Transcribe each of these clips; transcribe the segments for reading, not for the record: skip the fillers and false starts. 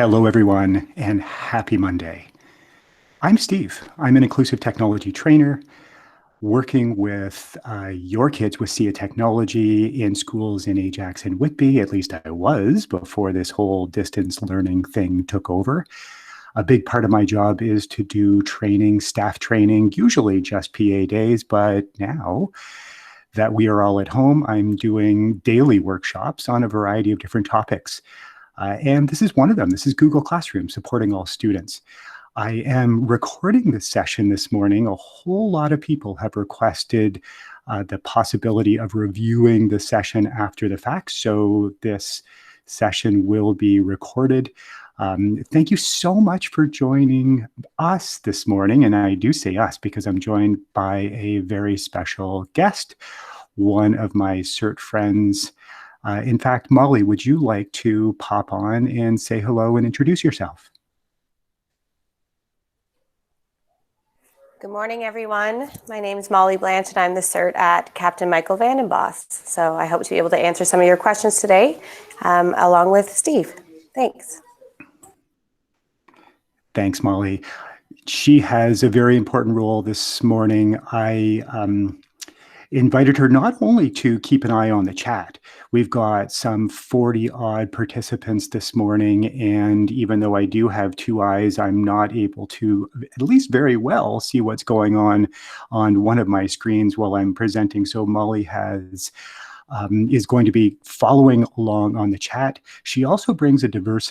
Hello, everyone, and happy Monday. I'm Steve. I'm an inclusive technology trainer working with your kids with SIA technology in schools in Ajax and Whitby. At least I was before this whole distance learning thing took over. A big part of my job is to do training, staff training, usually just PA days, but now that we are all at home, I'm doing daily workshops on a variety of different topics. And this is one of them. This is Google Classroom, supporting all students. I am recording this session this morning. A whole lot of people have requested the possibility of reviewing the session after the fact. So this session will be recorded. Thank you so much for joining us this morning. And I do say us because I'm joined by a very special guest, one of my CERT friends. In fact, Mollie, would you like to pop on and say hello and introduce yourself? Good morning, everyone. My name is Mollie Blanche, and I'm the CERT at Captain Michael Vandenbos. So I hope to be able to answer some of your questions today, along with Steve. Thanks. Thanks, Mollie. She has a very important role this morning. I invited her not only to keep an eye on the chat. We've got some 40-odd participants this morning, and even though I do have two eyes, I'm not able to, at least very well, see what's going on one of my screens while I'm presenting. So Mollie is going to be following along on the chat. She also brings a diverse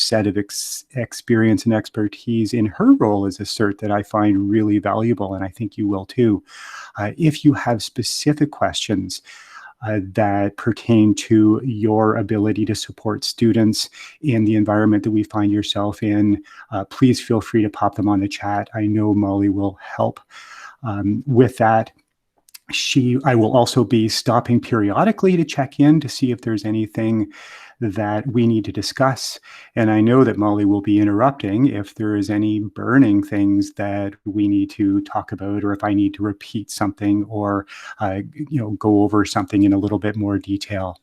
set of experience and expertise in her role as a CERT that I find really valuable, and I think you will too. If you have specific questions that pertain to your ability to support students in the environment that we find yourself in, please feel free to pop them on the chat. I know Mollie will help with that. I will also be stopping periodically to check in to see if there's anything that we need to discuss. And I know that Mollie will be interrupting if there is any burning things that we need to talk about, or if I need to repeat something or go over something in a little bit more detail.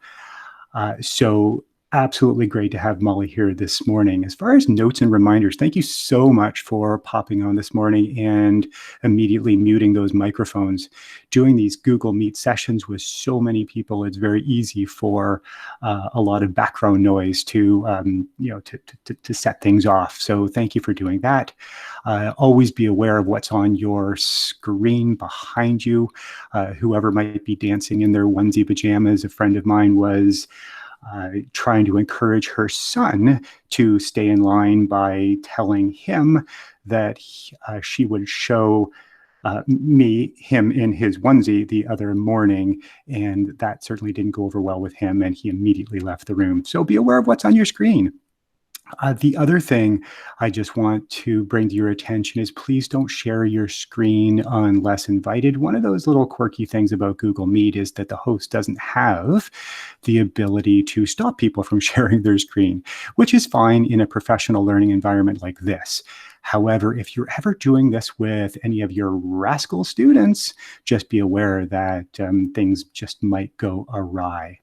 So absolutely great to have Mollie here this morning. As far as notes and reminders, thank you so much for popping on this morning and immediately muting those microphones. Doing these Google Meet sessions with so many people, it's very easy for a lot of background noise to set things off. So thank you for doing that. Always be aware of what's on your screen behind you. Whoever might be dancing in their onesie pajamas, a friend of mine was trying to encourage her son to stay in line by telling him that she would show him in his onesie the other morning, and that certainly didn't go over well with him, and he immediately left the room. So be aware of what's on your screen. The other thing I just want to bring to your attention is please don't share your screen unless invited. One of those little quirky things about Google Meet is that the host doesn't have the ability to stop people from sharing their screen, which is fine in a professional learning environment like this. However, if you're ever doing this with any of your rascal students, just be aware that things just might go awry.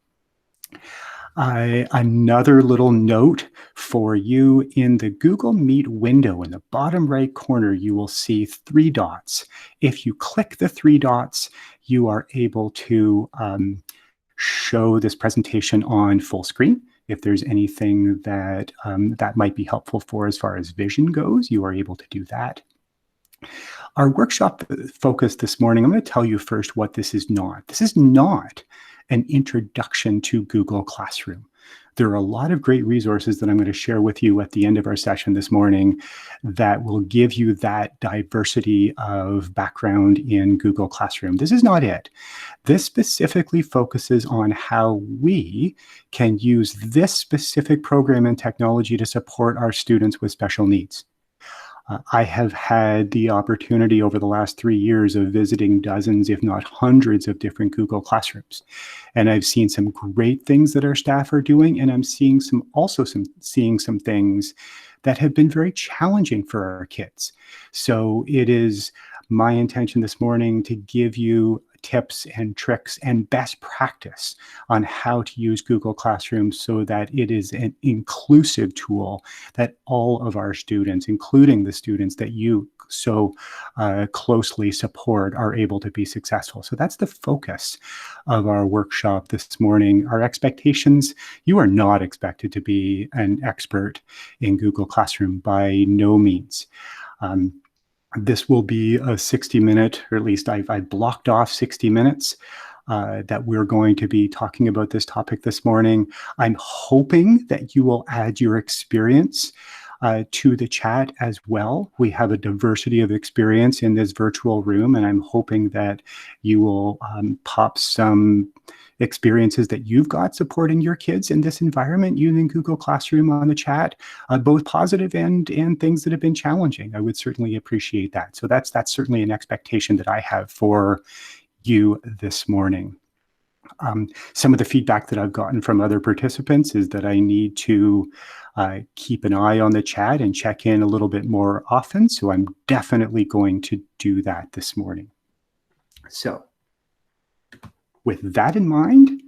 Another little note for you: in the Google Meet window in the bottom right corner, you will see three dots. If you click the three dots, you are able to show this presentation on full screen. If there's anything that that might be helpful for as far as vision goes, you are able to do that. Our workshop focus this morning, I'm going to tell you first what this is not. This is not an introduction to Google Classroom. There are a lot of great resources that I'm going to share with you at the end of our session this morning that will give you that diversity of background in Google Classroom. This is not it. This specifically focuses on how we can use this specific program and technology to support our students with special needs. I have had the opportunity over the last 3 years of visiting dozens, if not hundreds, of different Google Classrooms. And I've seen some great things that our staff are doing, and I'm seeing some things that have been very challenging for our kids. So it is my intention this morning to give you tips and tricks and best practice on how to use Google Classroom so that it is an inclusive tool that all of our students, including the students that you so closely support, are able to be successful. So that's the focus of our workshop this morning. Our expectations: you are not expected to be an expert in Google Classroom, by no means. This will be a 60-minute, or at least I've blocked off 60 minutes that we're going to be talking about this topic this morning. I'm hoping that you will add your experience to the chat as well. We have a diversity of experience in this virtual room, and I'm hoping that you will pop some experiences that you've got supporting your kids in this environment using Google Classroom on the chat, both positive and things that have been challenging. I would certainly appreciate that. So that's certainly an expectation that I have for you this morning. Some of the feedback that I've gotten from other participants is that I need to keep an eye on the chat and check in a little bit more often. So I'm definitely going to do that this morning. So with that in mind,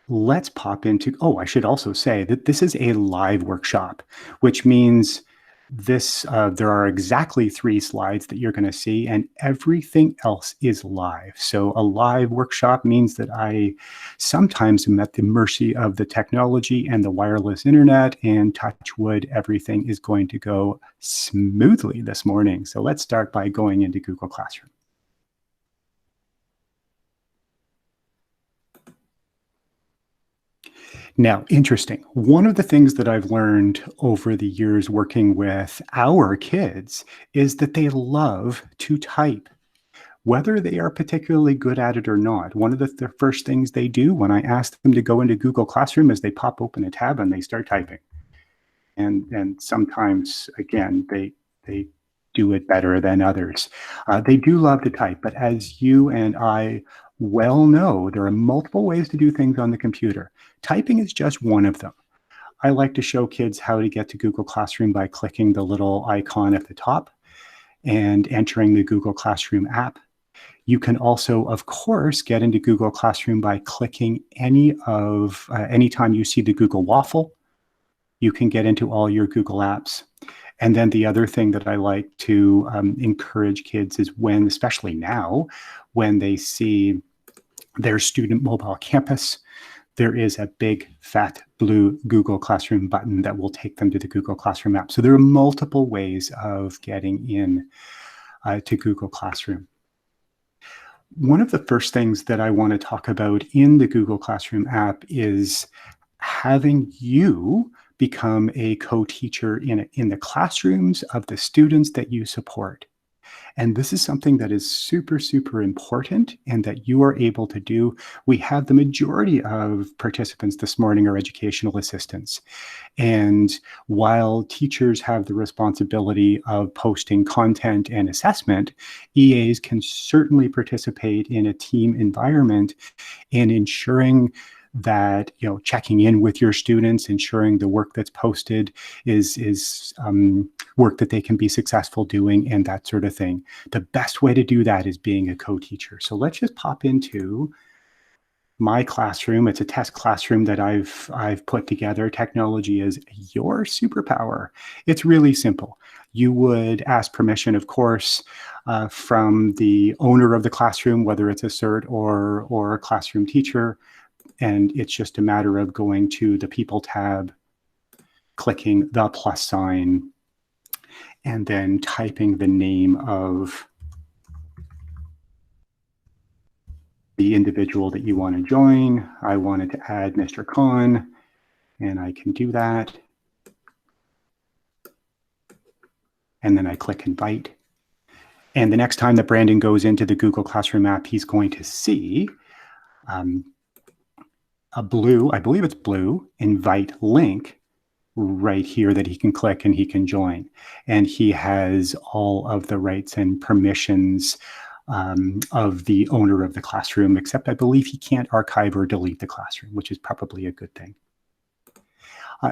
let's pop into, I should also say that this is a live workshop, which means this there are exactly 3 slides that you're going to see, and everything else is live. So a live workshop means that I sometimes am at the mercy of the technology and the wireless internet, and touch wood, everything is going to go smoothly this morning. So let's start by going into Google Classroom. Now, interesting. One of the things that I've learned over the years working with our kids is that they love to type, whether they are particularly good at it or not. One of the first things they do when I ask them to go into Google Classroom is they pop open a tab and they start typing. And sometimes, again, they do it better than others. They do love to type, but as you and I well know, there are multiple ways to do things on the computer. Typing is just one of them. I like to show kids how to get to Google Classroom by clicking the little icon at the top and entering the Google Classroom app. You can also, of course, get into Google Classroom by clicking anytime you see the Google waffle. You can get into all your Google apps. And then the other thing that I like to encourage kids is especially now, when they see their student mobile campus, there is a big fat blue Google Classroom button that will take them to the Google Classroom app. So there are multiple ways of getting in to Google Classroom. One of the first things that I want to talk about in the Google Classroom app is having you become a co-teacher in the classrooms of the students that you support. And this is something that is super, super important and that you are able to do. We have the majority of participants this morning are educational assistants. And while teachers have the responsibility of posting content and assessment, EAs can certainly participate in a team environment in ensuring that, checking in with your students, ensuring the work that's posted is work that they can be successful doing, and that sort of thing. The best way to do that is being a co-teacher. So let's just pop into my classroom. It's a test classroom that I've put together. Technology is your superpower. It's really simple. You would ask permission, of course, from the owner of the classroom, whether it's a CERT or a classroom teacher. And it's just a matter of going to the People tab, clicking the plus sign, and then typing the name of the individual that you want to join. I wanted to add Mr. Khan, and I can do that. And then I click invite. And the next time that Brandon goes into the Google Classroom app, he's going to see a blue, I believe it's blue, invite link right here that he can click and he can join. And he has all of the rights and permissions of the owner of the classroom, except I believe he can't archive or delete the classroom, which is probably a good thing.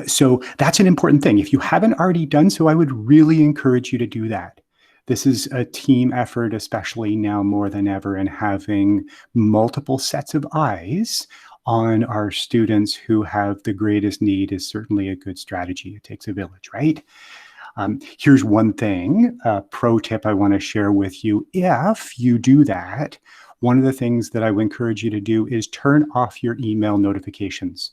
So that's an important thing. If you haven't already done so, I would really encourage you to do that. This is a team effort, especially now more than ever, and having multiple sets of eyes on our students who have the greatest need is certainly a good strategy. It takes a village, right? Here's one thing, a pro tip I want to share with you. If you do that, one of the things that I would encourage you to do is turn off your email notifications.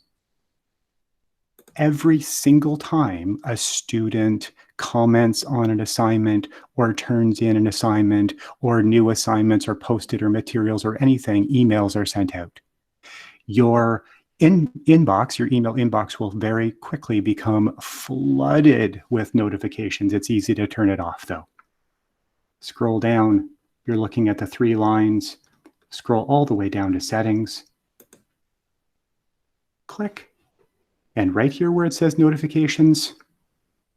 Every single time a student comments on an assignment or turns in an assignment or new assignments are posted or materials or anything, emails are sent out. Your inbox, your email inbox will very quickly become flooded with notifications. It's easy to turn it off though. Scroll down, you're looking at the 3 lines, scroll all the way down to settings, click, and right here where it says notifications,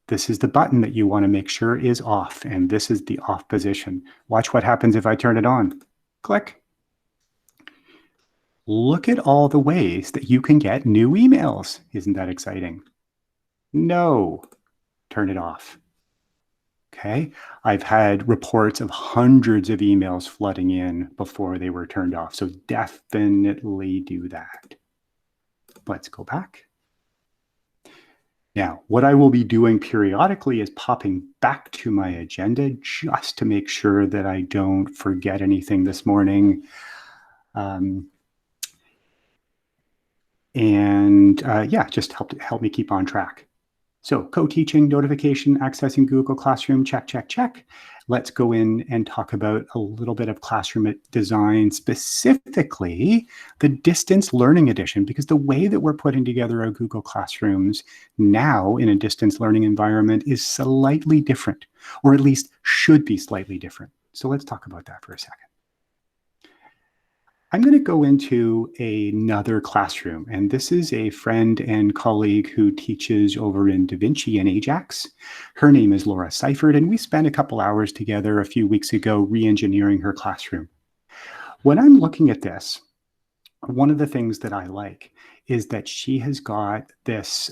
this is the button that you want to make sure is off, and this is the off position. Watch what happens if I turn it on. Click. Look at all the ways that you can get new emails. Isn't that exciting? No, turn it off. Okay, I've had reports of hundreds of emails flooding in before they were turned off, so definitely do that. Let's go back. Now, what I will be doing periodically is popping back to my agenda just to make sure that I don't forget anything this morning. Yeah, just help me keep on track. So co-teaching, notification, accessing Google Classroom, check, check, check. Let's go in and talk about a little bit of classroom design, specifically the distance learning edition, because the way that we're putting together our Google Classrooms now in a distance learning environment is slightly different, or at least should be slightly different. So let's talk about that for a second. I'm going to go into another classroom, and this is a friend and colleague who teaches over in Da Vinci and Ajax. Her name is Laura Seifert, and we spent a couple hours together a few weeks ago re-engineering her classroom. When I'm looking at this, one of the things that I like is that she has got this,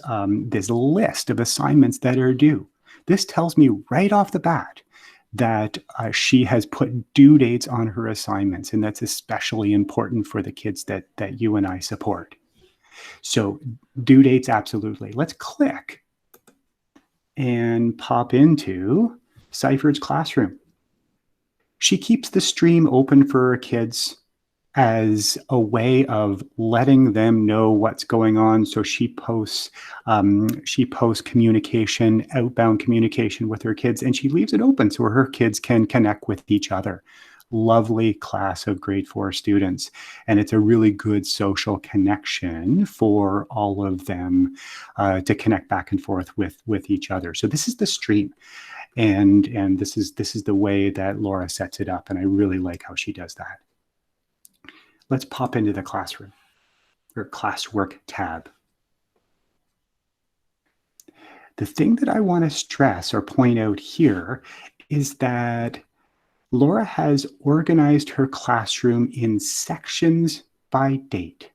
this list of assignments that are due. This tells me right off the bat that she has put due dates on her assignments, and that's especially important for the kids that you and I support. So due dates, absolutely. Let's click and pop into Seifert's classroom. She keeps the stream open for her kids as a way of letting them know what's going on. So she posts communication, outbound communication with her kids, and she leaves it open so her kids can connect with each other. Lovely class of grade 4 students. And it's a really good social connection for all of them to connect back and forth with each other. So this is the stream. And this is the way that Laura sets it up. And I really like how she does that. Let's pop into the classroom or classwork tab. The thing that I want to stress or point out here is that Laura has organized her classroom in sections by date.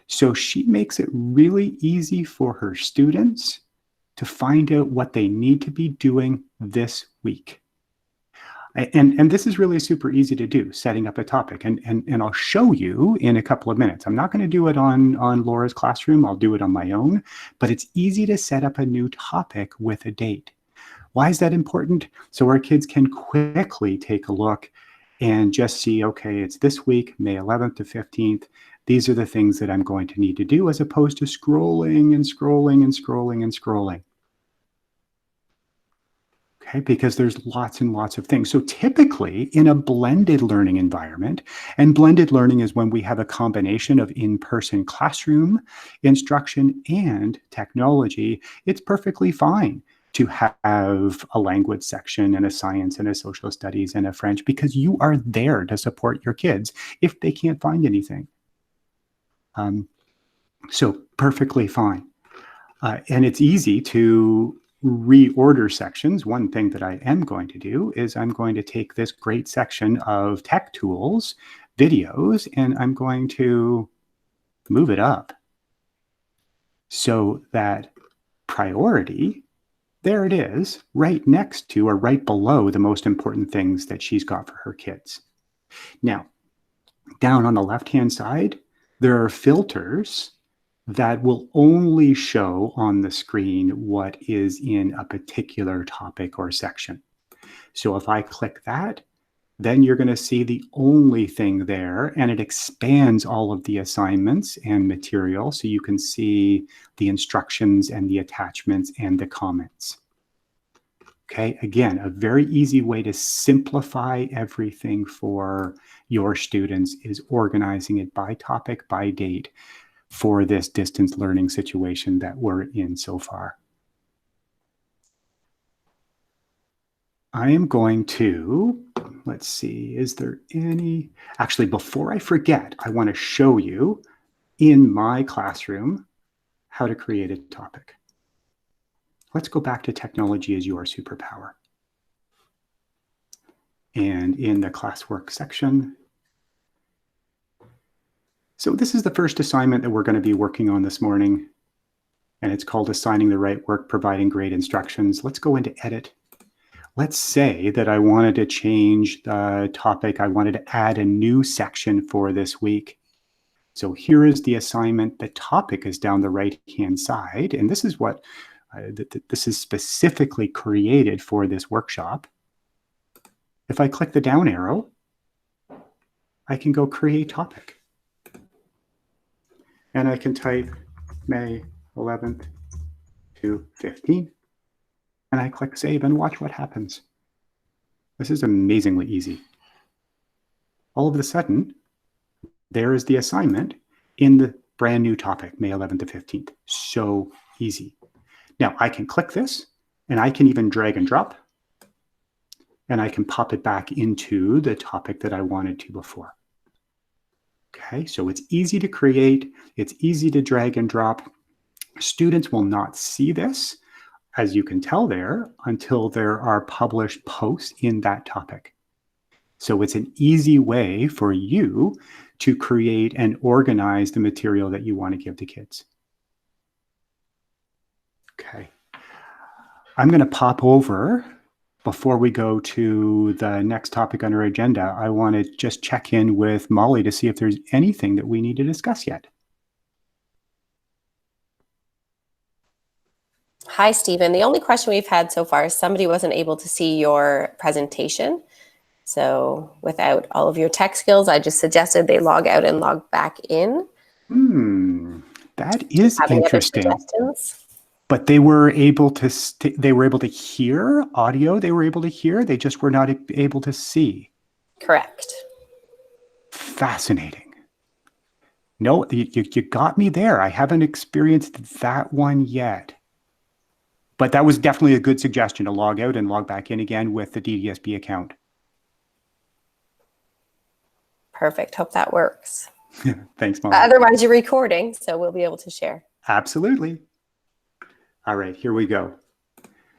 So she makes it really easy for her students to find out what they need to be doing this week. And this is really super easy to do, setting up a topic. And I'll show you in a couple of minutes. I'm not going to do it on Laura's classroom. I'll do it on my own. But it's easy to set up a new topic with a date. Why is that important? So our kids can quickly take a look and just see, okay, it's this week, May 11th to 15th. These are the things that I'm going to need to do, as opposed to scrolling and scrolling and scrolling and scrolling. Okay, because there's lots and lots of things. So typically in a blended learning environment, and blended learning is when we have a combination of in-person classroom instruction and technology, it's perfectly fine to have a language section and a science and a social studies and a French, because you are there to support your kids if they can't find anything. So perfectly fine. And it's easy to reorder sections. One thing that I am going to do is I'm going to take this great section of tech tools, videos, and I'm going to move it up so that priority there it is, right next to or right below the most important things that she's got for her kids. Now, down on the left-hand side, there are filters that will only show on the screen what is in a particular topic or section. So if I click that, then you're going to see the only thing there, and it expands all of the assignments and material so you can see the instructions and the attachments and the comments. Okay, again, a very easy way to simplify everything for your students is organizing it by topic, by date for this distance learning situation that we're in so far. I am going to, let's see, is there any, actually, before I forget, I want to show you in my classroom how to create a topic. Let's go back to technology as your superpower. And in the classwork section, so this is the first assignment that we're going to be working on this morning, and it's called Assigning the Right Work, Providing Great Instructions. Let's go into Edit. Let's say that I wanted to change the topic. I wanted to add a new section for this week. So here is the assignment. The topic is down the right-hand side, and this is what this is specifically created for this workshop. If I click the down arrow, I can go create topic. And I can type May 11th to 15. And I click save and watch what happens. This is amazingly easy. All of a sudden, there is the assignment in the brand new topic, May 11th to 15th. So easy. Now I can click this and I can even drag and drop and I can pop it back into the topic that I wanted to before. Okay, so it's easy to create, it's easy to drag and drop. Students will not see this, as you can tell there, until there are published posts in that topic. So it's an easy way for you to create and organize the material that you want to give to kids. Okay, I'm going to pop over. Before we go to the next topic on our agenda, I want to just check in with Mollie to see if there's anything that we need to discuss yet. Hi, Stephen. The only question we've had so far is somebody wasn't able to see your presentation. So without all of your tech skills, I just suggested they log out and log back in. That is interesting. Other suggestions? But they were able to hear audio. They were able to hear. They just were not able to see. Correct. Fascinating. No, you got me there. I haven't experienced that one yet. But that was definitely a good suggestion to log out and log back in again with the DDSB account. Perfect. Hope that works. Thanks, Mollie. Otherwise, you're recording, so we'll be able to share. Absolutely. All right, here we go.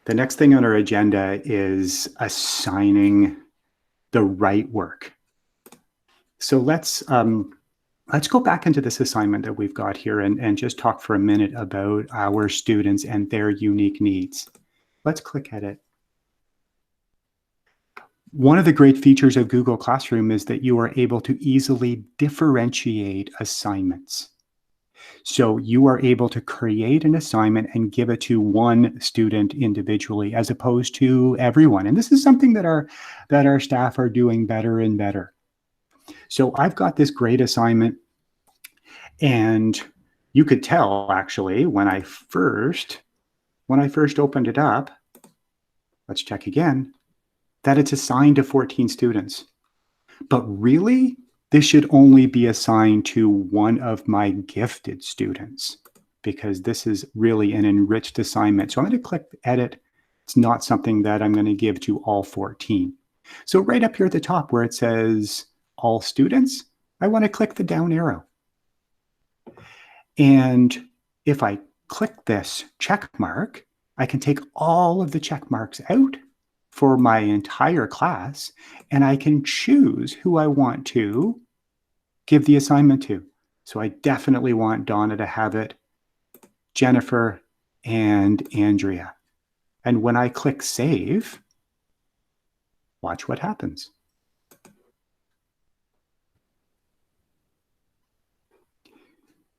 The next thing on our agenda is assigning the right work. So let's go back into this assignment that we've got here and just talk for a minute about our students and their unique needs. Let's click Edit. One of the great features of Google Classroom is that you are able to easily differentiate assignments. So you are able to create an assignment and give it to one student individually as opposed to everyone. And this is something that our staff are doing better and better. So I've got this great assignment, and you could tell actually when I first opened it up, let's check again, that it's assigned to 14 students. But really, this should only be assigned to one of my gifted students because this is really an enriched assignment. So I'm going to click Edit. It's not something that I'm going to give to all 14. So right up here at the top where it says All Students, I want to click the down arrow. And if I click this check mark, I can take all of the check marks out for my entire class, and I can choose who I want to give the assignment to. So I definitely want Donna to have it, Jennifer, and Andrea. And when I click save, watch what happens.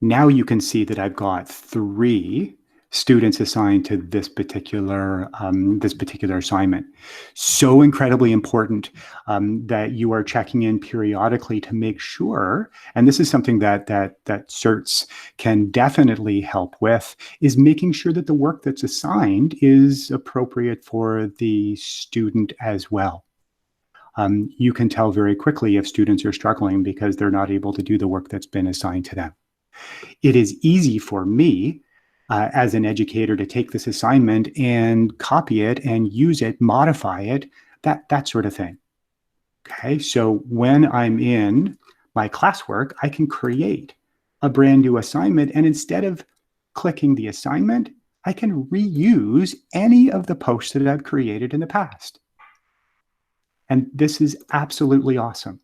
Now you can see that I've got 3 students assigned to this particular assignment. So incredibly important that you are checking in periodically to make sure, and this is something that certs can definitely help with, is making sure that the work that's assigned is appropriate for the student as well. You can tell very quickly if students are struggling because they're not able to do the work that's been assigned to them. It is easy for me as an educator to take this assignment and copy it and use it, modify it, that sort of thing. Okay, so when I'm in my classwork, I can create a brand new assignment, and instead of clicking the assignment, I can reuse any of the posts that I've created in the past. And this is absolutely awesome.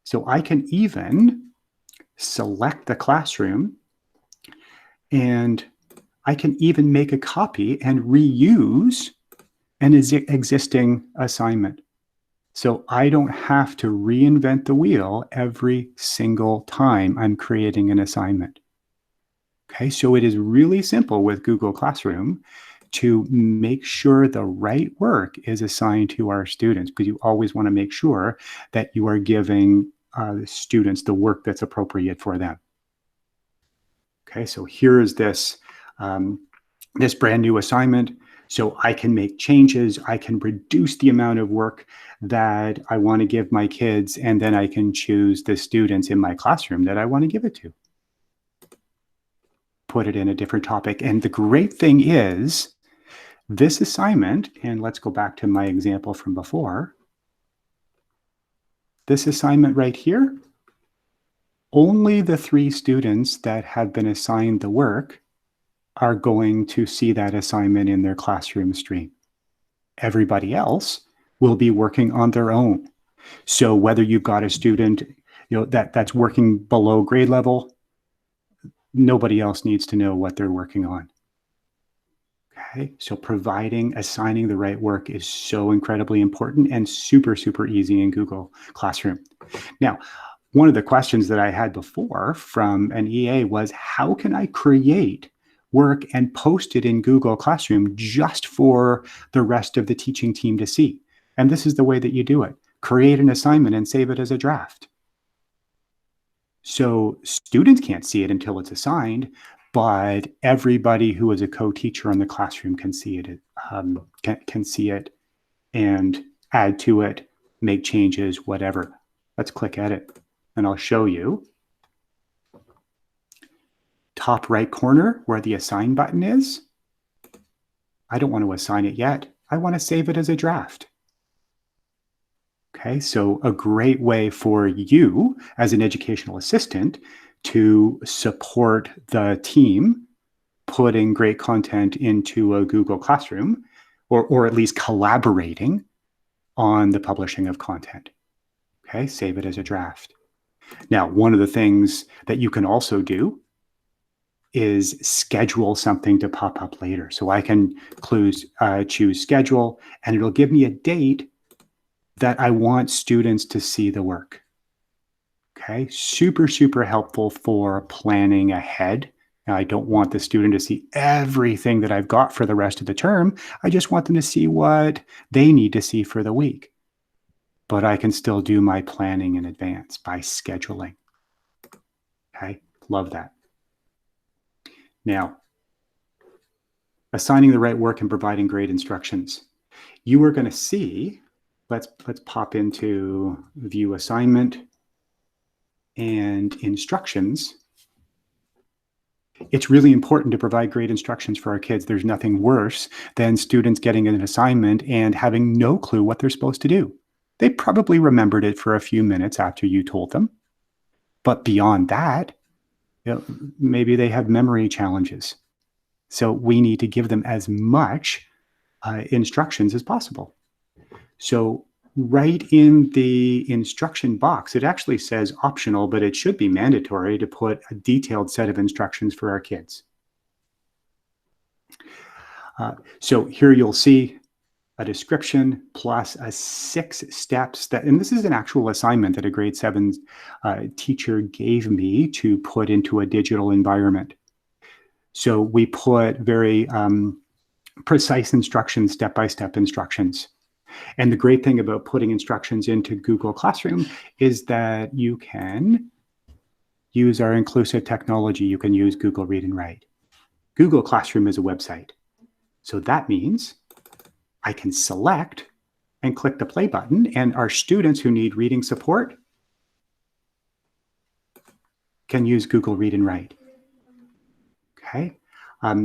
So I can even select the classroom, and I can even make a copy and reuse an existing assignment. So I don't have to reinvent the wheel every single time I'm creating an assignment. Okay, so it is really simple with Google Classroom to make sure the right work is assigned to our students, because you always want to make sure that you are giving students the work that's appropriate for them. Okay, so here is this, this brand new assignment. So I can make changes, I can reduce the amount of work that I want to give my kids, and then I can choose the students in my classroom that I want to give it to. Put it in a different topic. And the great thing is, this assignment, and let's go back to my example from before, this assignment right here, only the 3 students that have been assigned the work are going to see that assignment in their classroom stream. Everybody else will be working on their own. So whether you've got a student, that's working below grade level, nobody else needs to know what they're working on. Okay, so assigning the right work is so incredibly important and super, super easy in Google Classroom. Now, one of the questions that I had before from an EA was, how can I create work and post it in Google Classroom just for the rest of the teaching team to see? And this is the way that you do it. Create an assignment and save it as a draft. So students can't see it until it's assigned, but everybody who is a co-teacher in the classroom can see it, can see it and add to it, make changes, whatever. Let's click Edit, and I'll show you. Top right corner where the Assign button is. I don't want to assign it yet. I want to save it as a draft. Okay, so a great way for you as an educational assistant to support the team putting great content into a Google Classroom, or at least collaborating on the publishing of content. Okay, save it as a draft. Now, one of the things that you can also do is schedule something to pop up later. So I can choose schedule, and it'll give me a date that I want students to see the work. Okay, super, super helpful for planning ahead. Now, I don't want the student to see everything that I've got for the rest of the term. I just want them to see what they need to see for the week. But I can still do my planning in advance by scheduling. Okay, love that. Now, assigning the right work and providing great instructions. You are going to see, let's pop into View Assignment and Instructions. It's really important to provide great instructions for our kids. There's nothing worse than students getting an assignment and having no clue what they're supposed to do. They probably remembered it for a few minutes after you told them. But beyond that, maybe they have memory challenges. So we need to give them as much instructions as possible. So right in the instruction box, it actually says optional, but it should be mandatory to put a detailed set of instructions for our kids. So here you'll see a description plus a 6 steps that, and this is an actual assignment that a grade 7 teacher gave me to put into a digital environment. So we put very precise instructions, step-by-step instructions. And the great thing about putting instructions into Google Classroom is that you can use our inclusive technology. You can use Google Read and Write. Google Classroom is a website. So that means I can select and click the play button, and our students who need reading support can use Google Read and Write. Okay.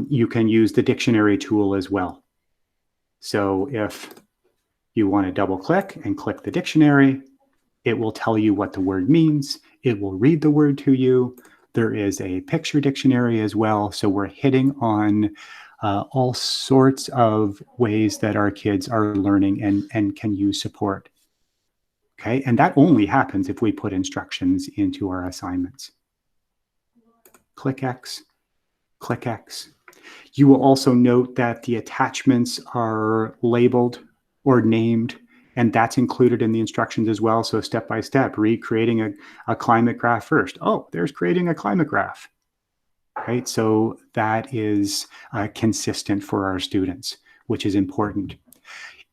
You can use the dictionary tool as well. So if you want to double click and click the dictionary, it will tell you what the word means. It will read the word to you. There is a picture dictionary as well. So we're hitting on all sorts of ways that our kids are learning and can use support. Okay, and that only happens if we put instructions into our assignments. Click X, click X. You will also note that the attachments are labeled or named, and that's included in the instructions as well. So step by step, read creating a climate graph first. Oh, there's creating a climate graph. Right, so that is consistent for our students, which is important.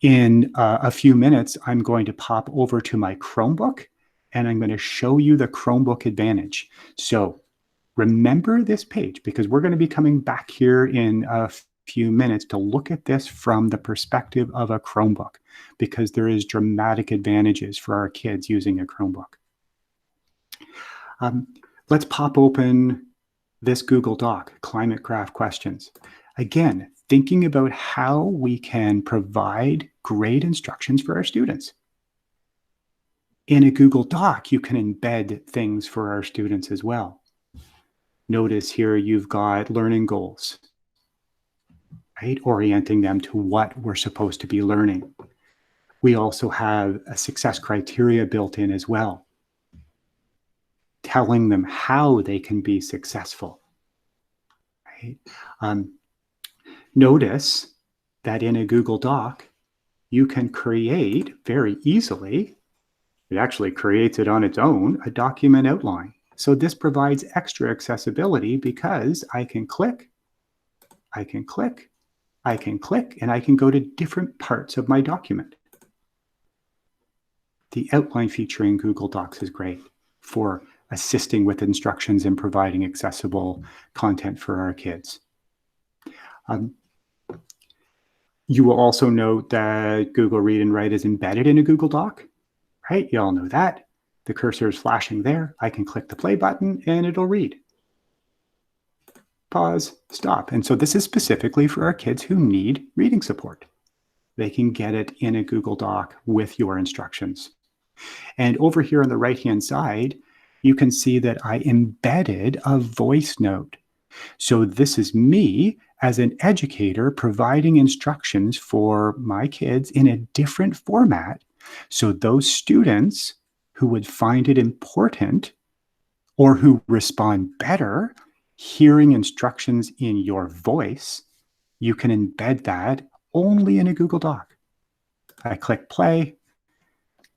In a few minutes, I'm going to pop over to my Chromebook, and I'm going to show you the Chromebook Advantage. So remember this page, because we're going to be coming back here in a few minutes to look at this from the perspective of a Chromebook, because there is dramatic advantages for our kids using a Chromebook. Let's pop open this Google Doc, Climate Graph Questions. Again, thinking about how we can provide great instructions for our students. In a Google Doc, you can embed things for our students as well. Notice here you've got learning goals, right? Orienting them to what we're supposed to be learning. We also have a success criteria built in as well, telling them how they can be successful. Right? Notice that in a Google Doc, you can create very easily, it actually creates it on its own, a document outline. So this provides extra accessibility because I can click, I can click, I can click, and I can go to different parts of my document. The outline feature in Google Docs is great for assisting with instructions and providing accessible content for our kids. You will also note that Google Read and Write is embedded in a Google Doc, right? You all know that. The cursor is flashing there. I can click the play button and it'll read. Pause, stop. And so this is specifically for our kids who need reading support. They can get it in a Google Doc with your instructions. And over here on the right-hand side, you can see that I embedded a voice note. So this is me as an educator providing instructions for my kids in a different format. So those students who would find it important or who respond better hearing instructions in your voice, you can embed that only in a Google Doc. I click play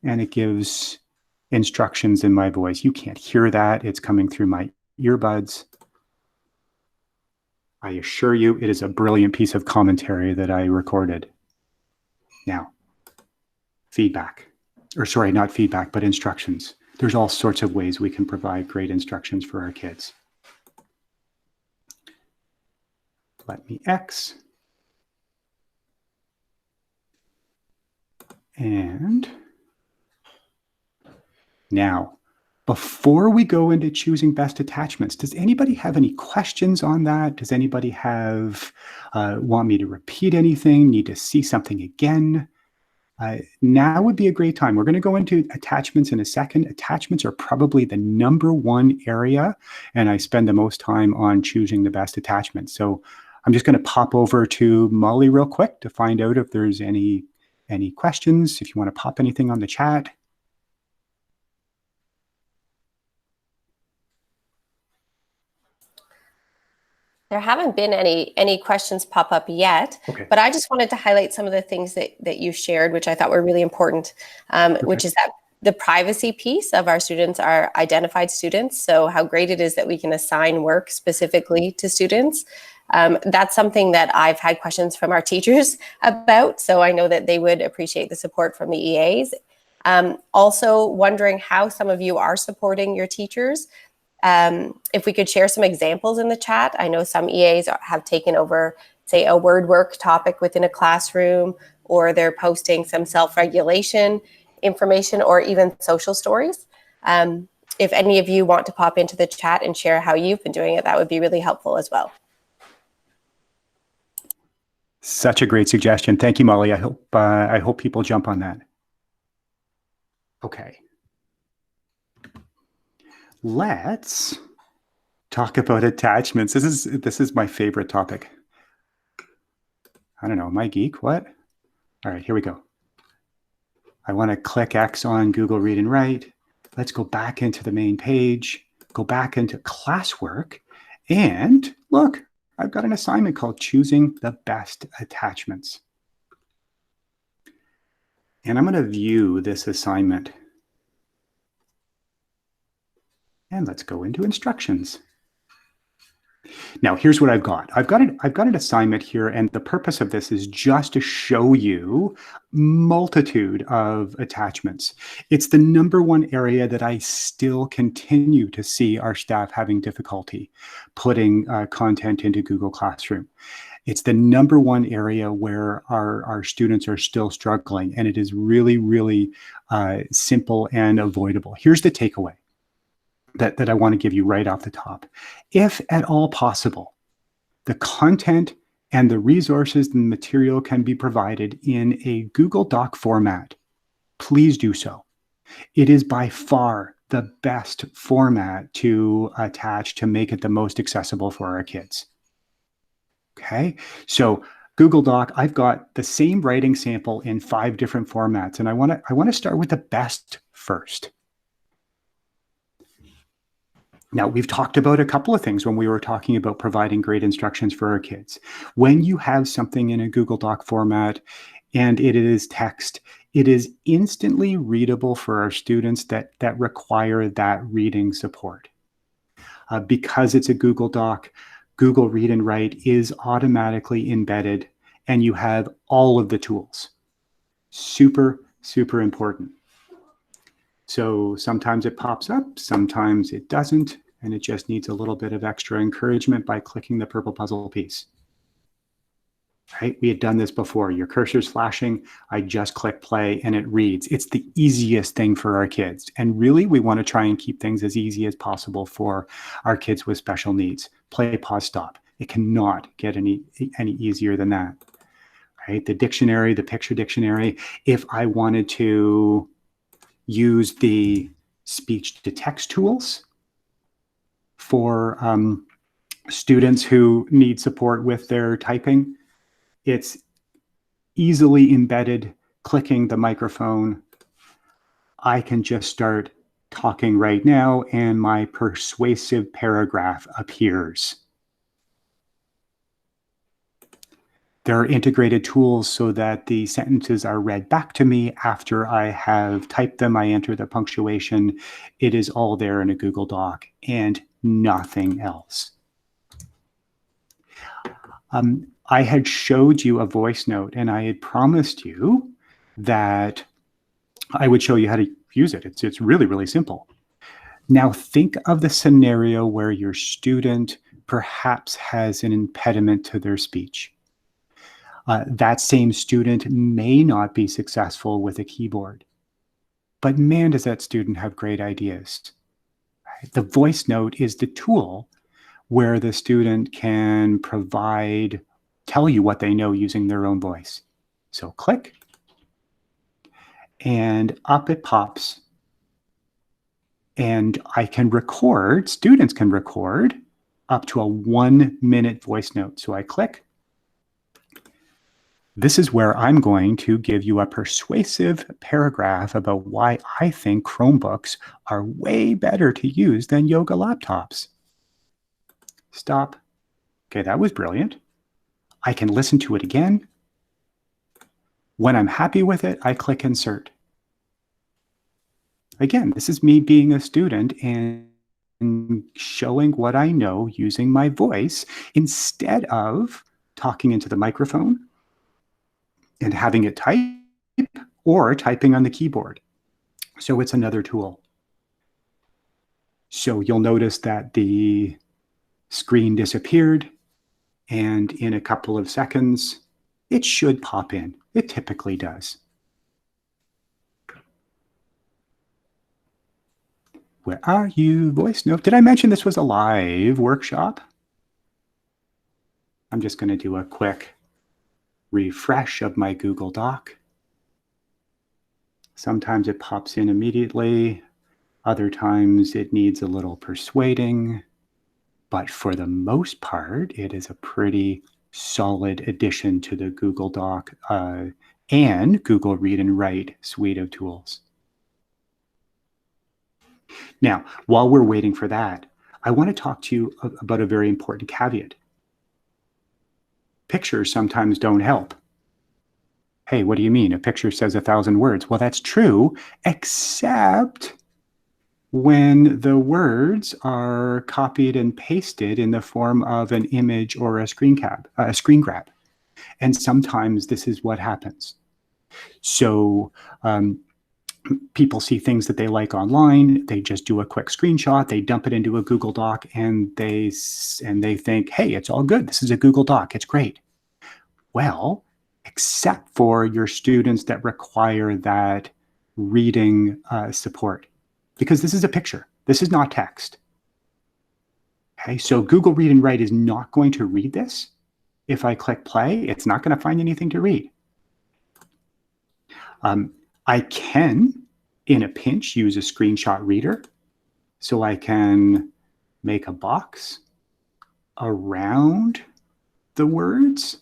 and it gives instructions in my voice. You can't hear that. It's coming through my earbuds. I assure you, it is a brilliant piece of commentary that I recorded. Now, feedback, or sorry, not feedback, but instructions. There's all sorts of ways we can provide great instructions for our kids. Let me X. And now, before we go into choosing best attachments, does anybody have any questions on that? Does anybody have want me to repeat anything? Need to see something again? Now would be a great time. We're going to go into attachments in a second. Attachments are probably the #1 area, and I spend the most time on choosing the best attachments. So I'm just going to pop over to Mollie real quick to find out if there's any questions, if you want to pop anything on the chat. There haven't been any questions pop up yet, Okay. but I just wanted to highlight some of the things that you shared, which I thought were really important, which is that the privacy piece of our students are identified students. So how great it is that we can assign work specifically to students. That's something that I've had questions from our teachers about. So I know that they would appreciate the support from the EAs. Also wondering how some of you are supporting your teachers. If we could share some examples in the chat. I know some EAs have taken over, say, a word work topic within a classroom, or they're posting some self-regulation information or even social stories. If any of you want to pop into the chat and share how you've been doing it, that would be really helpful as well. Such a great suggestion. Thank you, Mollie. I hope people jump on that. Okay. Let's talk about attachments. This is my favorite topic. I don't know, am I geek? What? All right, here we go. I want to click X on Google Read and Write. Let's go back into the main page, go back into classwork, and look, I've got an assignment called Choosing the Best Attachments. And I'm going to view this assignment. And let's go into instructions. Now, here's what I've got. I've got an assignment here, and the purpose of this is just to show you multitude of attachments. It's the #1 area that I still continue to see our staff having difficulty putting content into Google Classroom. It's the #1 area where our students are still struggling, and it is really, really simple and avoidable. Here's the takeaway that I want to give you right off the top. If at all possible, the content and the resources and material can be provided in a Google Doc format, please do so. It is by far the best format to attach to make it the most accessible for our kids. Okay, so Google Doc, I've got the same writing sample in 5 different formats, and I want to start with the best first. Now, we've talked about a couple of things when we were talking about providing great instructions for our kids. When you have something in a Google Doc format and it is text, it is instantly readable for our students that require that reading support. Because it's a Google Doc, Google Read and Write is automatically embedded, and you have all of the tools. Super, super important. So sometimes it pops up, sometimes it doesn't, and it just needs a little bit of extra encouragement by clicking the purple puzzle piece. Right? We had done this before. Your cursor's flashing, I just click play and it reads. It's the easiest thing for our kids. And really, we want to try and keep things as easy as possible for our kids with special needs. Play, pause, stop. It cannot get any easier than that. Right? The dictionary, the picture dictionary, if I wanted to use the speech to text tools for students who need support with their typing, it's easily embedded. Clicking the microphone, I can just start talking right now and my persuasive paragraph appears. There are integrated tools so that the sentences are read back to me after I have typed them. I enter the punctuation. It is all there in a Google Doc and nothing else. I had showed you a voice note and I had promised you that I would show you how to use it. It's really, really simple. Now think of the scenario where your student perhaps has an impediment to their speech. That same student may not be successful with a keyboard, but man, does that student have great ideas. Right? The voice note is the tool where the student can tell you what they know using their own voice. So click, and up it pops. And I can record, students can record up to a 1-minute voice note. So I click. This is where I'm going to give you a persuasive paragraph about why I think Chromebooks are way better to use than yoga laptops. Stop. Okay, that was brilliant. I can listen to it again. When I'm happy with it, I click insert. Again, this is me being a student and showing what I know using my voice instead of talking into the microphone and having it type or typing on the keyboard. So it's another tool. So you'll notice that the screen disappeared, and in a couple of seconds, it should pop in. It typically does. Where are you? Voice note. Did I mention this was a live workshop? I'm just going to do a quick refresh of my Google Doc. Sometimes it pops in immediately. Other times it needs a little persuading. But for the most part, it is a pretty solid addition to the Google Doc and Google Read and Write suite of tools. Now, while we're waiting for that, I want to talk to you about a very important caveat. Pictures sometimes don't help. Hey, what do you mean? A picture says 1,000 words. Well, that's true, except when the words are copied and pasted in the form of an image or a screen grab. And sometimes this is what happens. So people see things that they like online. They just do a quick screenshot. They dump it into a Google Doc, and they think, hey, it's all good. This is a Google Doc. It's great. Well, except for your students that require that reading support, because this is a picture. This is not text. Okay, so Google Read and Write is not going to read this. If I click play, it's not going to find anything to read. I can, in a pinch, use a screenshot reader. So I can make a box around the words,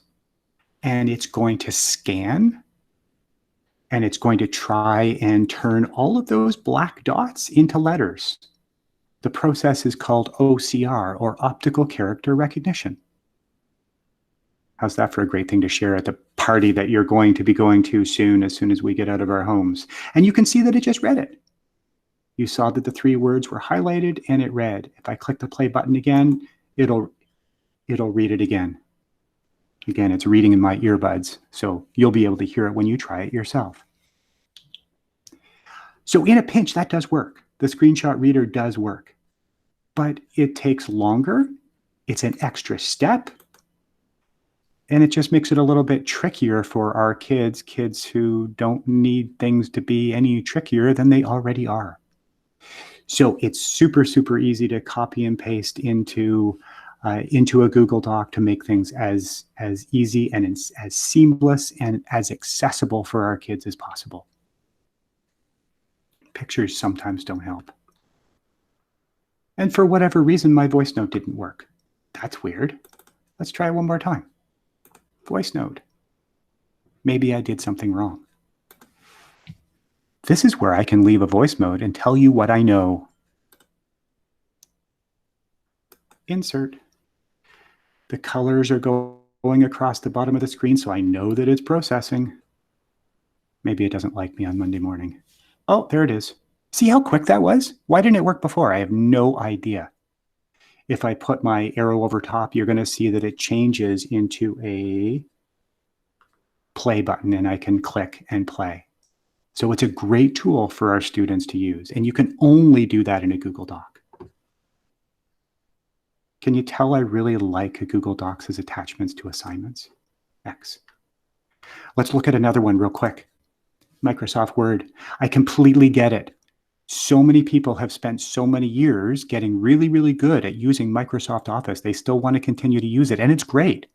and it's going to scan, and it's going to try and turn all of those black dots into letters. The process is called OCR, or optical character recognition. How's that for a great thing to share at the party that you're going to be going to soon as we get out of our homes? And you can see that it just read it. You saw that the 3 words were highlighted and it read. If I click the play button again, it'll read it again. Again, it's reading in my earbuds, so you'll be able to hear it when you try it yourself. So in a pinch, that does work. The screenshot reader does work, but it takes longer. It's an extra step. And it just makes it a little bit trickier for our kids who don't need things to be any trickier than they already are. So it's super, super easy to copy and paste into a Google Doc to make things as easy and as seamless and as accessible for our kids as possible. Pictures sometimes don't help. And for whatever reason, my voice note didn't work. That's weird. Let's try it one more time. Voice note. Maybe I did something wrong. This is where I can leave a voice note and tell you what I know. Insert. The colors are going across the bottom of the screen, so I know that it's processing. Maybe it doesn't like me on Monday morning. Oh, there it is. See how quick that was? Why didn't it work before? I have no idea. If I put my arrow over top, you're going to see that it changes into a play button, and I can click and play. So it's a great tool for our students to use, and you can only do that in a Google Doc. Can you tell I really like Google Docs as attachments to assignments? X. Let's look at another one real quick. Microsoft Word. I completely get it. So many people have spent so many years getting really, really good at using Microsoft Office. They still want to continue to use it, and it's great.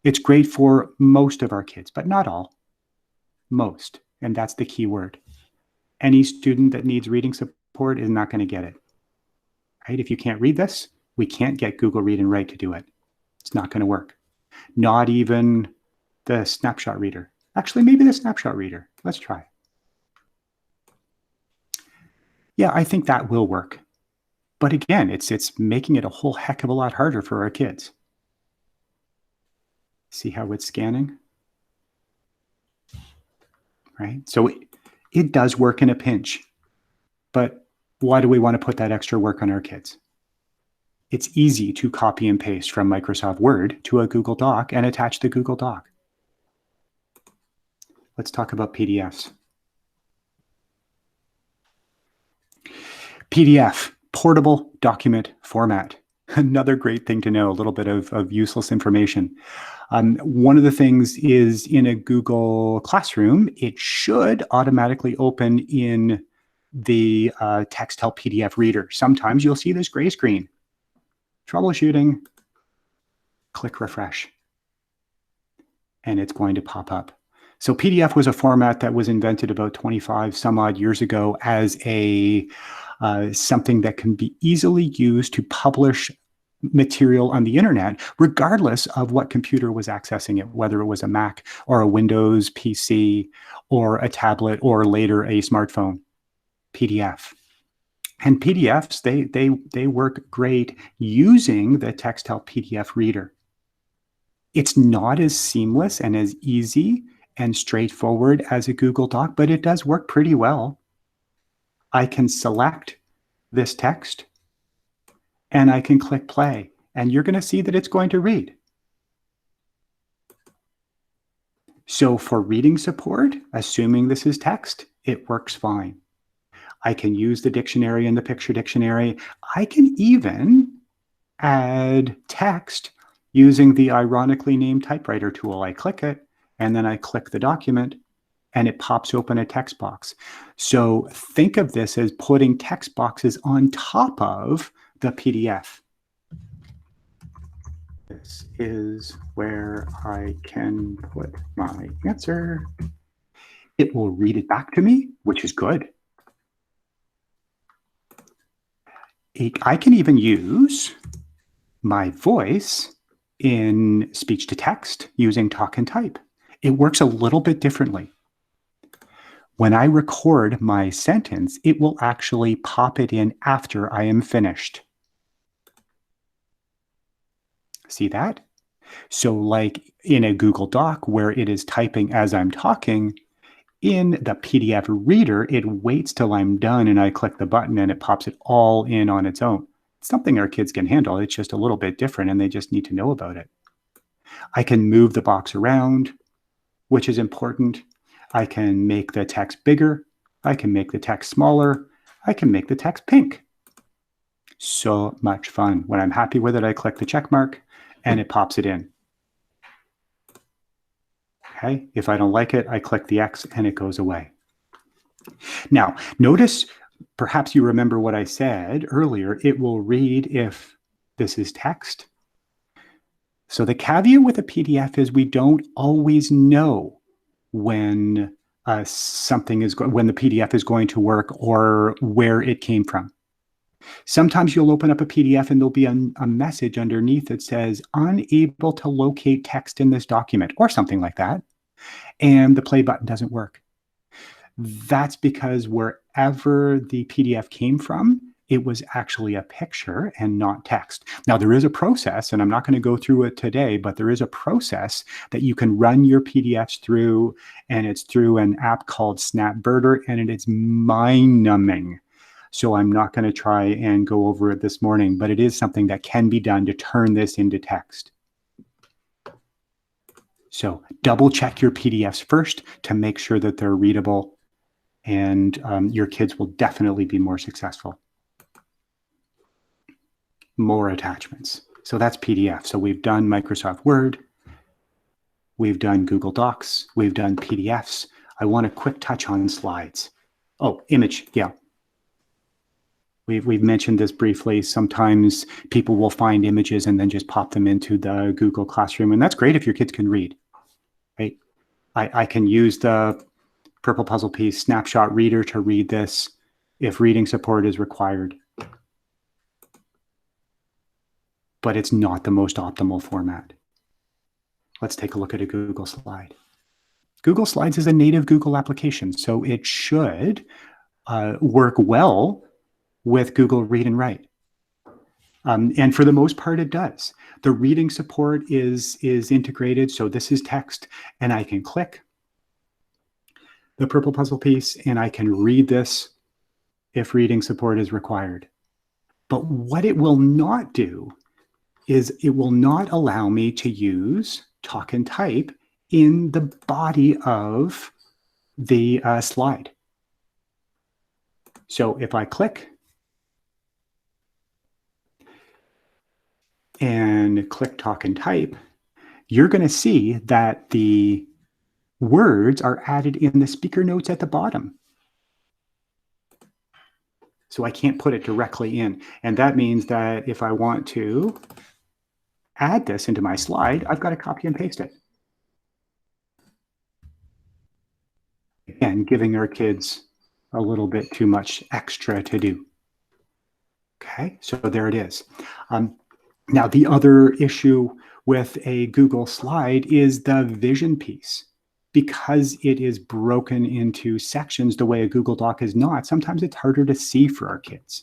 It's great for most of our kids, but not all. Most, and that's the key word. Any student that needs reading support is not going to get it. Right? If you can't read this, we can't get Google Read and Write to do it. It's not going to work. Not even the snapshot reader. Actually, maybe the snapshot reader. Let's try. Yeah, I think that will work. But again, it's making it a whole heck of a lot harder for our kids. See how it's scanning? Right? So it does work in a pinch, but why do we want to put that extra work on our kids? It's easy to copy and paste from Microsoft Word to a Google Doc and attach the Google Doc. Let's talk about PDFs. PDF, portable document format. Another great thing to know, a little bit of useless information. One of the things is in a Google Classroom, it should automatically open in the TextHelp PDF Reader. Sometimes you'll see this gray screen. Troubleshooting, click refresh, and it's going to pop up. So PDF was a format that was invented about 25 some odd years ago as a something that can be easily used to publish material on the internet, regardless of what computer was accessing it, whether it was a Mac or a Windows PC or a tablet or later a smartphone. PDF. And PDFs, they work great using the TextHelp PDF Reader. It's not as seamless and as easy and straightforward as a Google Doc, but it does work pretty well. I can select this text and I can click play, and you're going to see that it's going to read. So for reading support, assuming this is text, it works fine. I can use the dictionary and the picture dictionary. I can even add text using the ironically named typewriter tool. I click it, and then I click the document, and it pops open a text box. So think of this as putting text boxes on top of the PDF. This is where I can put my answer. It will read it back to me, which is good. I can even use my voice in speech to text using talk and type. It works a little bit differently. When I record my sentence, it will actually pop it in after I am finished. See that? So like in a Google Doc where it is typing as I'm talking, in the PDF Reader, it waits till I'm done and I click the button and it pops it all in on its own. It's something our kids can handle. It's just a little bit different and they just need to know about it. I can move the box around, which is important. I can make the text bigger. I can make the text smaller. I can make the text pink. So much fun. When I'm happy with it, I click the check mark and it pops it in. Okay. If I don't like it, I click the X and it goes away. Now, notice, perhaps you remember what I said earlier, it will read if this is text. So the caveat with a PDF is we don't always know when when the PDF is going to work or where it came from. Sometimes you'll open up a PDF and there'll be a message underneath that says, unable to locate text in this document, or something like that. And the play button doesn't work. That's because wherever the PDF came from, it was actually a picture and not text. Now, there is a process, and I'm not going to go through it today, but there is a process that you can run your PDFs through, and it's through an app called Snapbirdr, and it is mind-numbing. So I'm not going to try and go over it this morning, but it is something that can be done to turn this into text. So double check your PDFs first to make sure that they're readable, and your kids will definitely be more successful. More attachments. So that's PDF. So we've done Microsoft Word. We've done Google Docs. We've done PDFs. I want a quick touch on slides. Oh, image. Yeah. We've mentioned this briefly. Sometimes people will find images and then just pop them into the Google Classroom. And that's great if your kids can read. Right? I can use the Purple Puzzle Piece Snapshot Reader to read this if reading support is required. But it's not the most optimal format. Let's take a look at a Google slide. Google Slides is a native Google application, so it should work well with Google Read and Write. And for the most part, it does. The reading support is integrated. So this is text, and I can click the purple puzzle piece, and I can read this if reading support is required. But what it will not do is it will not allow me to use talk and type in the body of the slide. So if I click and click talk and type, you're going to see that the words are added in the speaker notes at the bottom. So I can't put it directly in. And that means that if I want to add this into my slide, I've got to copy and paste it. Again, giving our kids a little bit too much extra to do. Okay, so there it is. Now, the other issue with a Google slide is the vision piece. Because it is broken into sections the way a Google Doc is not, sometimes it's harder to see for our kids.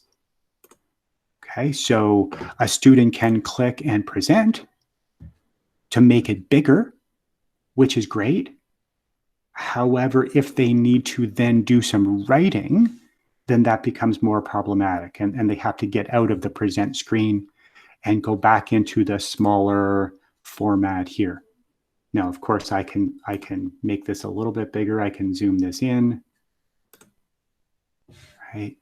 Okay, so a student can click and present to make it bigger, which is great. However, if they need to then do some writing, then that becomes more problematic, and they have to get out of the present screen and go back into the smaller format here. Now, of course, I can make this a little bit bigger. I can zoom this in, right?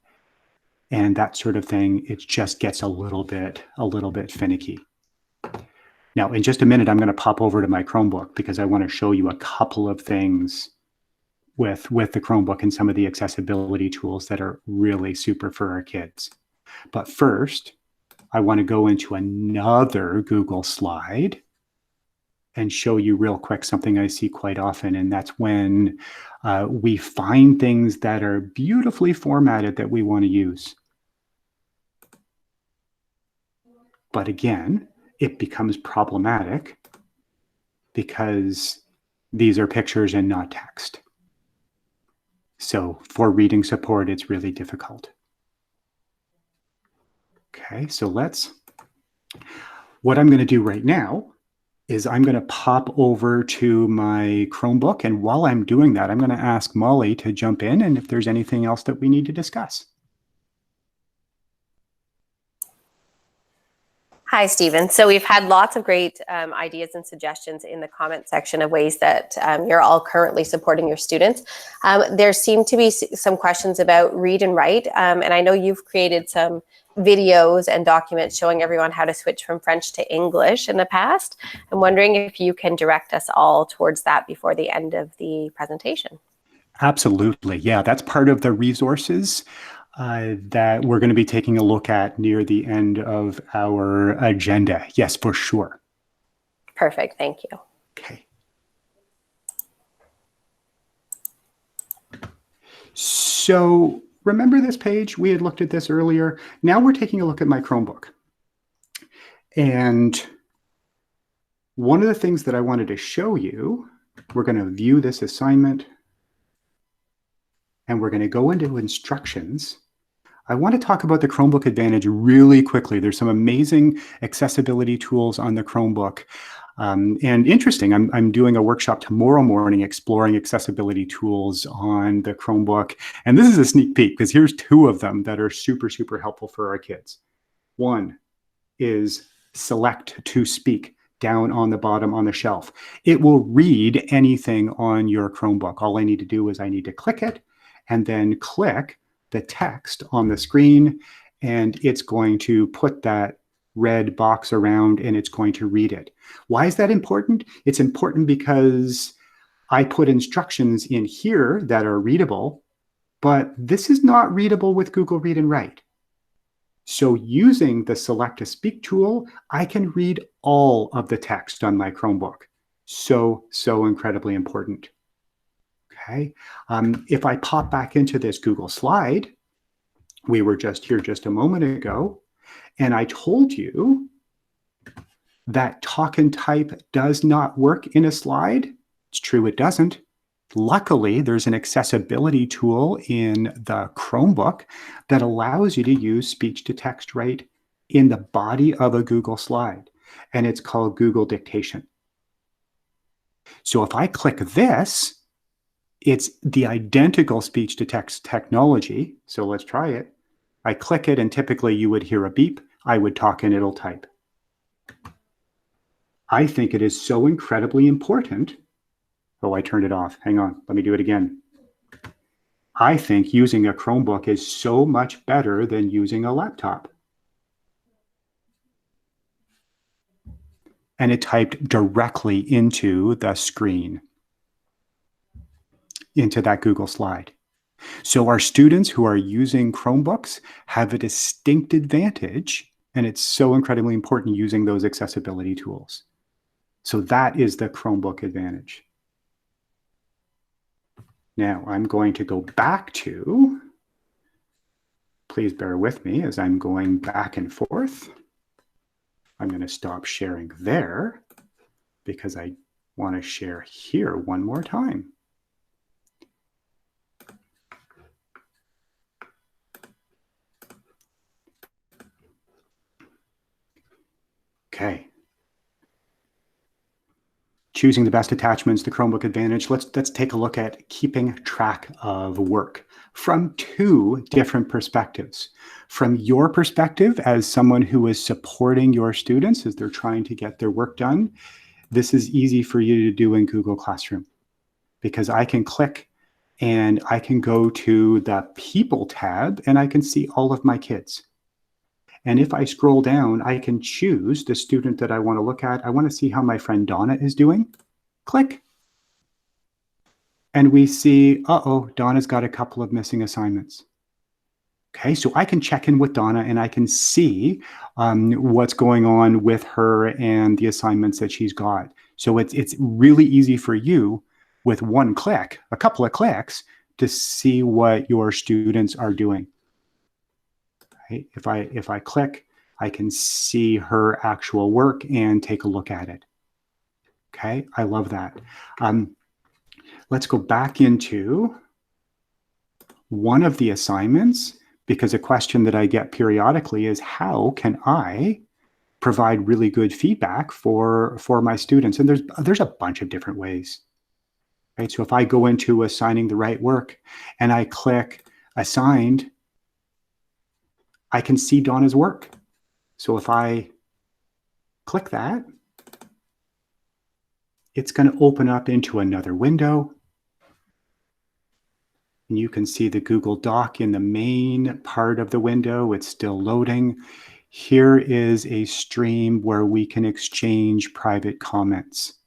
And that sort of thing. It just gets a little bit finicky. Now, in just a minute, I'm going to pop over to my Chromebook because I want to show you a couple of things with the Chromebook and some of the accessibility tools that are really super for our kids. But first, I want to go into another Google slide and show you real quick something I see quite often, and that's when we find things that are beautifully formatted that we want to use. But again, it becomes problematic because these are pictures and not text. So for reading support, it's really difficult. Okay, so what I'm going to do right now is I'm going to pop over to my Chromebook, and while I'm doing that, I'm going to ask Mollie to jump in and if there's anything else that we need to discuss. Hi, Stephen. So we've had lots of great ideas and suggestions in the comment section of ways that you're all currently supporting your students. There seem to be some questions about read and write, and I know you've created some videos and documents showing everyone how to switch from French to English in the past. I'm wondering if you can direct us all towards that before the end of the presentation. Absolutely. Yeah, that's part of the resources that we're going to be taking a look at near the end of our agenda. Yes, for sure. Perfect. Thank you. Okay. So remember this page? We had looked at this earlier. Now we're taking a look at my Chromebook. And one of the things that I wanted to show you, we're going to view this assignment and we're going to go into instructions. I want to talk about the Chromebook Advantage really quickly. There's some amazing accessibility tools on the Chromebook. And interesting, I'm doing a workshop tomorrow morning exploring accessibility tools on the Chromebook. And this is a sneak peek because here's two of them that are super, super helpful for our kids. One is Select to Speak down on the bottom on the shelf. It will read anything on your Chromebook. All I need to do is I need to click it and then click the text on the screen, and it's going to put that red box around and it's going to read it. Why is that important? It's important because I put instructions in here that are readable, but this is not readable with Google Read and Write. So using the Select to Speak tool, I can read all of the text on my Chromebook. So incredibly important. Okay. If I pop back into this Google slide, we were just here just a moment ago, and I told you that talk and type does not work in a slide. It's true, it doesn't. Luckily, there's an accessibility tool in the Chromebook that allows you to use speech to text right in the body of a Google slide, and it's called Google Dictation. So if I click this, it's the identical speech-to-text technology. So let's try it. I click it, and typically you would hear a beep. I would talk, and it'll type. I think it is so incredibly important. Oh, I turned it off. Hang on. Let me do it again. I think using a Chromebook is so much better than using a laptop. And it typed directly into the screen, into that Google slide. So our students who are using Chromebooks have a distinct advantage, and it's so incredibly important using those accessibility tools. So that is the Chromebook Advantage. Now I'm going to go back to, please bear with me as I'm going back and forth. I'm going to stop sharing there because I want to share here one more time. Okay. Choosing the best attachments, the Chromebook Advantage. Let's take a look at keeping track of work from two different perspectives. From your perspective as someone who is supporting your students as they're trying to get their work done, this is easy for you to do in Google Classroom because I can click and I can go to the People tab and I can see all of my kids. And if I scroll down, I can choose the student that I want to look at. I want to see how my friend Donna is doing. Click. And we see, uh-oh, Donna's got a couple of missing assignments. Okay, so I can check in with Donna and I can see what's going on with her and the assignments that she's got. So it's really easy for you with one click, a couple of clicks, to see what your students are doing. Right? If I click, I can see her actual work and take a look at it. Okay, I love that. Let's go back into one of the assignments, because a question that I get periodically is how can I provide really good feedback for my students? And there's a bunch of different ways. Right? So if I go into assigning the right work and I click assigned, I can see Donna's work. So if I click that, it's going to open up into another window. And you can see the Google Doc in the main part of the window. It's still loading. Here is a stream where we can exchange private comments.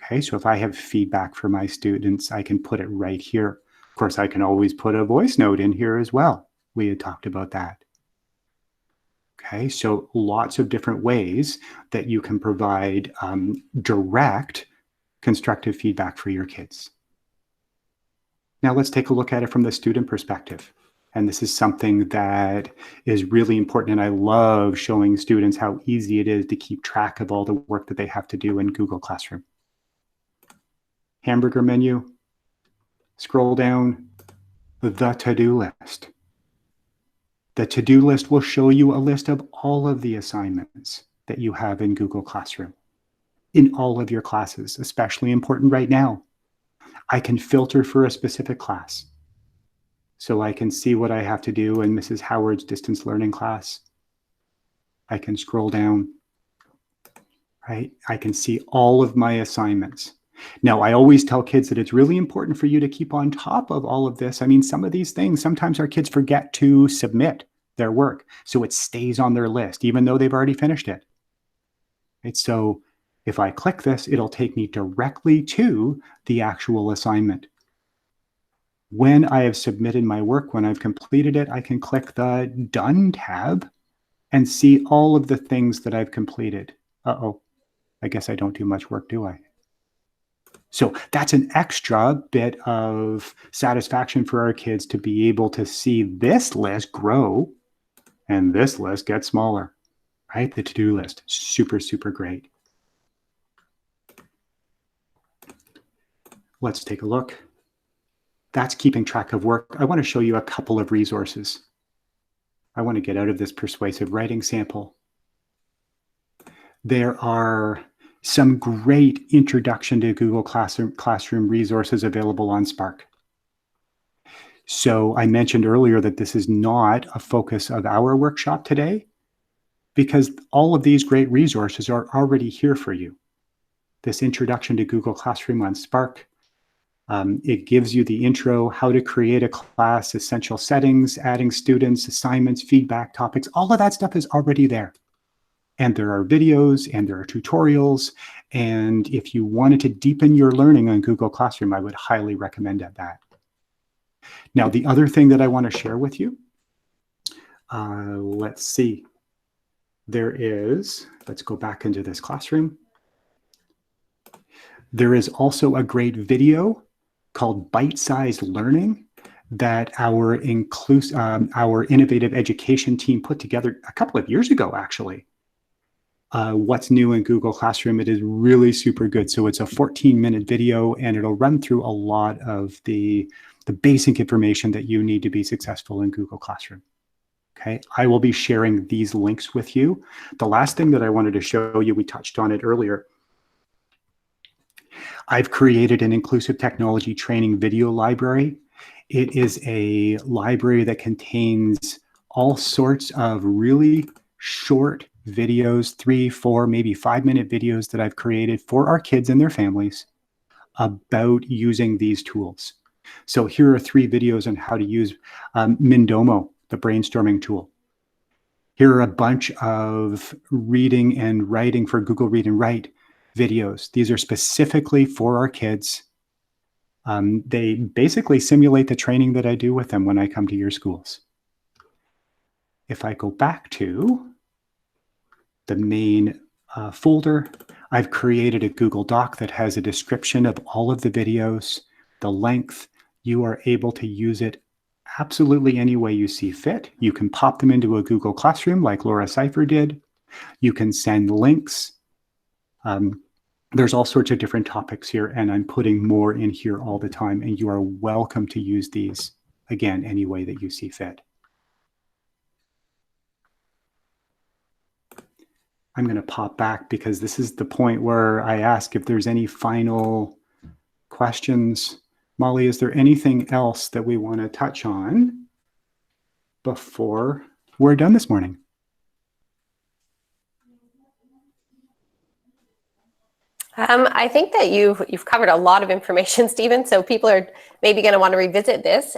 Okay, so if I have feedback for my students, I can put it right here. Of course, I can always put a voice note in here as well. We had talked about that. Okay, so lots of different ways that you can provide direct constructive feedback for your kids. Now let's take a look at it from the student perspective. And this is something that is really important. And I love showing students how easy it is to keep track of all the work that they have to do in Google Classroom. Hamburger menu, scroll down, the to-do list. The to-do list will show you a list of all of the assignments that you have in Google Classroom in all of your classes, especially important right now. I can filter for a specific class. So I can see what I have to do in Mrs. Howard's distance learning class. I can scroll down, right? I can see all of my assignments. Now, I always tell kids that it's really important for you to keep on top of all of this. I mean, some of these things, sometimes our kids forget to submit their work. So it stays on their list, even though they've already finished it. Right? So if I click this, it'll take me directly to the actual assignment. When I have submitted my work, when I've completed it, I can click the Done tab and see all of the things that I've completed. Uh-oh, I guess I don't do much work, do I? So that's an extra bit of satisfaction for our kids to be able to see this list grow and this list get smaller, right? The to-do list, super, super great. Let's take a look. That's keeping track of work. I want to show you a couple of resources. I want to get out of this persuasive writing sample. There are some great introduction to Google Classroom resources available on Spark. So I mentioned earlier that this is not a focus of our workshop today, because all of these great resources are already here for you. This introduction to Google Classroom on Spark, it gives you the intro, how to create a class, essential settings, adding students, assignments, feedback, topics. All of that stuff is already there. And there are videos and there are tutorials. And if you wanted to deepen your learning on Google Classroom, I would highly recommend that. Now, the other thing that I want to share with you, let's see. Let's go back into this classroom. There is also a great video called Bite-Sized Learning that our innovative education team put together a couple of years ago, actually. What's new in Google Classroom? It is really super good. So it's a 14-minute video, and it'll run through a lot of the basic information that you need to be successful in Google Classroom. Okay, I will be sharing these links with you. The last thing that I wanted to show you, we touched on it earlier. I've created an inclusive technology training video library. It is a library that contains all sorts of really short videos, 3, 4, maybe 5-minute videos that I've created for our kids and their families about using these tools. So here are 3 videos on how to use Mindomo, the brainstorming tool. Here are a bunch of reading and writing for Google Read and Write videos. These are specifically for our kids. They basically simulate the training that I do with them when I come to your schools. If I go back to the main folder, I've created a Google Doc that has a description of all of the videos, the length. You are able to use it absolutely any way you see fit. You can pop them into a Google Classroom like Laura Seifer did. You can send links. There's all sorts of different topics here, and I'm putting more in here all the time, and you are welcome to use these, again, any way that you see fit. I'm going to pop back because this is the point where I ask if there's any final questions. Mollie, is there anything else that we want to touch on before we're done this morning? I think that you've covered a lot of information, Stephen, so people are maybe going to want to revisit this.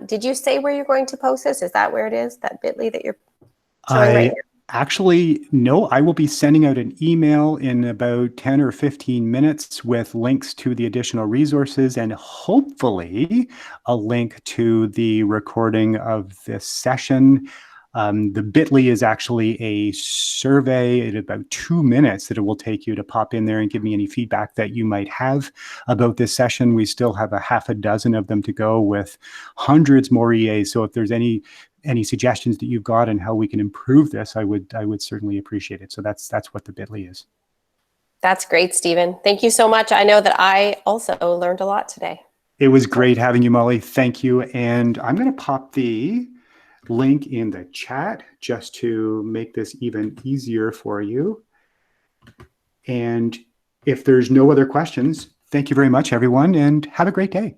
Did you say where you're going to post this? Is that where it is, that bit.ly that you're showing right here? Actually, no, I will be sending out an email in about 10 or 15 minutes with links to the additional resources and hopefully a link to the recording of this session. The bit.ly is actually a survey in about 2 minutes that it will take you to pop in there and give me any feedback that you might have about this session. We still have a half a dozen of them to go with hundreds more EAs. So if there's any suggestions that you've got on how we can improve this, I would certainly appreciate it. So that's what the bit.ly is. That's great, Stephen. Thank you so much. I know that I also learned a lot today. It was great having you, Mollie. Thank you. And I'm going to pop the link in the chat just to make this even easier for you. And if there's no other questions, thank you very much, everyone, and have a great day.